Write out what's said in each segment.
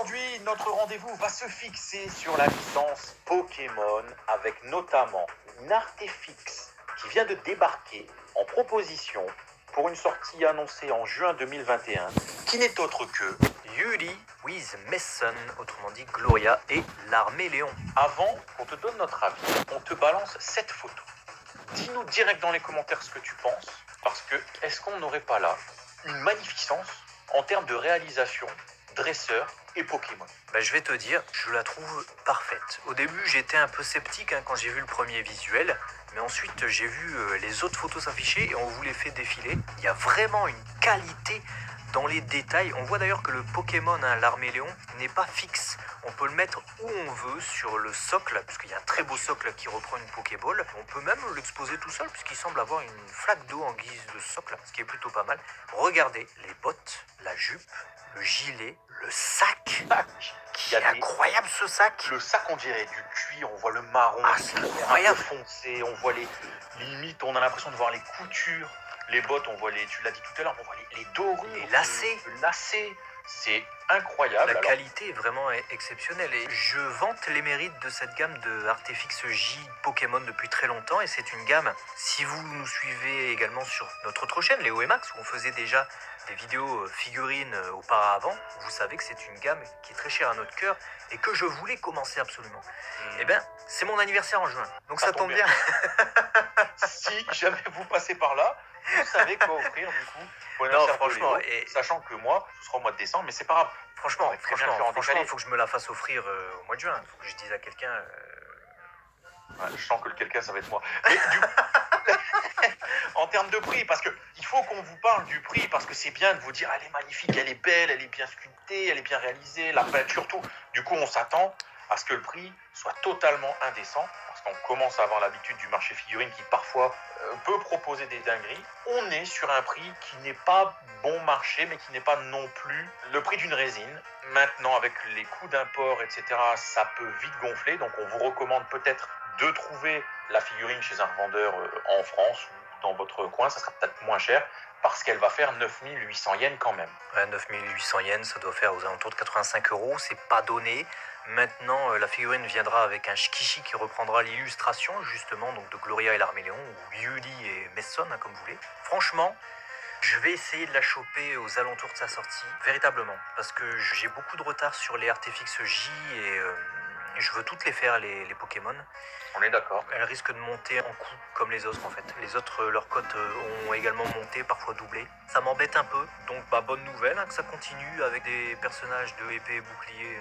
Aujourd'hui, notre rendez-vous va se fixer sur la licence Pokémon avec notamment une Artefix qui vient de débarquer en proposition pour une sortie annoncée en juin 2021 qui n'est autre que Yuli with Mason, autrement dit Gloria et l'Arméléon. Avant qu'on te donne notre avis, on te balance cette photo. Dis-nous direct dans les commentaires ce que tu penses, parce que est-ce qu'on n'aurait pas là une magnificence en termes de réalisation, dresseur et Pokémon? Je vais te dire, je la trouve parfaite. Au début, j'étais un peu sceptique quand j'ai vu le premier visuel, mais ensuite j'ai vu les autres photos s'afficher et on vous les fait défiler. Il y a vraiment une qualité dans les détails. On voit d'ailleurs que le Pokémon, l'Arméléon, n'est pas fixe. On peut le mettre où on veut sur le socle, puisqu'il y a un très beau socle qui reprend une Pokéball. On peut même l'exposer tout seul, puisqu'il semble avoir une flaque d'eau en guise de socle, ce qui est plutôt pas mal. Regardez les bottes, la jupe, le gilet, le sac. Il y a Incroyable ce sac. Le sac, on dirait du cuir, on voit le marron, c'est un peu incroyable. foncé, on voit les limites, on a l'impression de voir les coutures. Les bottes, on voit tu l'as dit tout à l'heure, on voit les dorures, Les lacets. le lacet. C'est incroyable. La qualité est vraiment exceptionnelle et je vante les mérites de cette gamme de Artefix J Pokémon depuis très longtemps et c'est une gamme, si vous nous suivez également sur notre autre chaîne, Léo et Max, où on faisait déjà des vidéos figurines auparavant, vous savez que c'est une gamme qui est très chère à notre cœur et que je voulais commencer absolument. Eh bien, c'est mon anniversaire en juin, donc ça tombe bien. Si jamais vous passez par là, vous savez quoi offrir du coup pour Non, franchement, sachant que moi, ce sera au mois de décembre, mais c'est pas grave. Franchement, il faut que je me la fasse offrir au mois de juin. Il faut que je dise à quelqu'un. Ouais, je sens que le quelqu'un, ça va être moi. Mais en termes de prix, parce que il faut qu'on vous parle du prix, parce que c'est bien de vous dire, elle est magnifique, elle est belle, elle est bien sculptée, elle est bien réalisée, la peinture, tout. Du coup, on s'attend à ce que le prix soit totalement indécent, parce qu'on commence à avoir l'habitude du marché figurine qui parfois peut proposer des dingueries. On est sur un prix qui n'est pas bon marché, mais qui n'est pas non plus le prix d'une résine. Maintenant, avec les coûts d'import, etc., ça peut vite gonfler, donc on vous recommande peut-être de trouver la figurine chez un revendeur en France ou dans votre coin, ça sera peut-être moins cher, parce qu'elle va faire 9800 yens quand même. Ouais, 9800 yens, ça doit faire aux alentours de 85 €, c'est pas donné. Maintenant, la figurine viendra avec un Shikishi qui reprendra l'illustration, justement, donc de Gloria et l'Arméléon, ou Yuli et Mason, comme vous voulez. Franchement, je vais essayer de la choper aux alentours de sa sortie, véritablement, parce que j'ai beaucoup de retard sur les Artefix J et je veux toutes les faire, les Pokémon. On est d'accord. Elles risquent de monter en coût, comme les autres en fait. Les autres, leurs cotes ont également monté, parfois doublé. Ça m'embête un peu, donc bonne nouvelle que ça continue avec des personnages de épée et bouclier.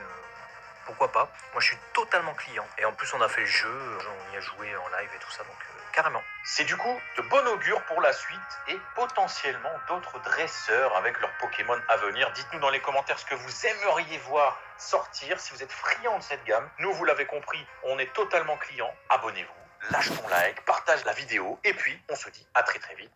Pourquoi pas? Moi je suis totalement client. Et en plus on a fait le jeu, on y a joué en live et tout ça, donc carrément. C'est du coup de bon augure pour la suite et potentiellement d'autres dresseurs avec leurs Pokémon à venir. Dites-nous dans les commentaires ce que vous aimeriez voir sortir si vous êtes friand de cette gamme. Nous, vous l'avez compris, on est totalement client. Abonnez-vous, lâche ton like, partage la vidéo et puis on se dit à très très vite.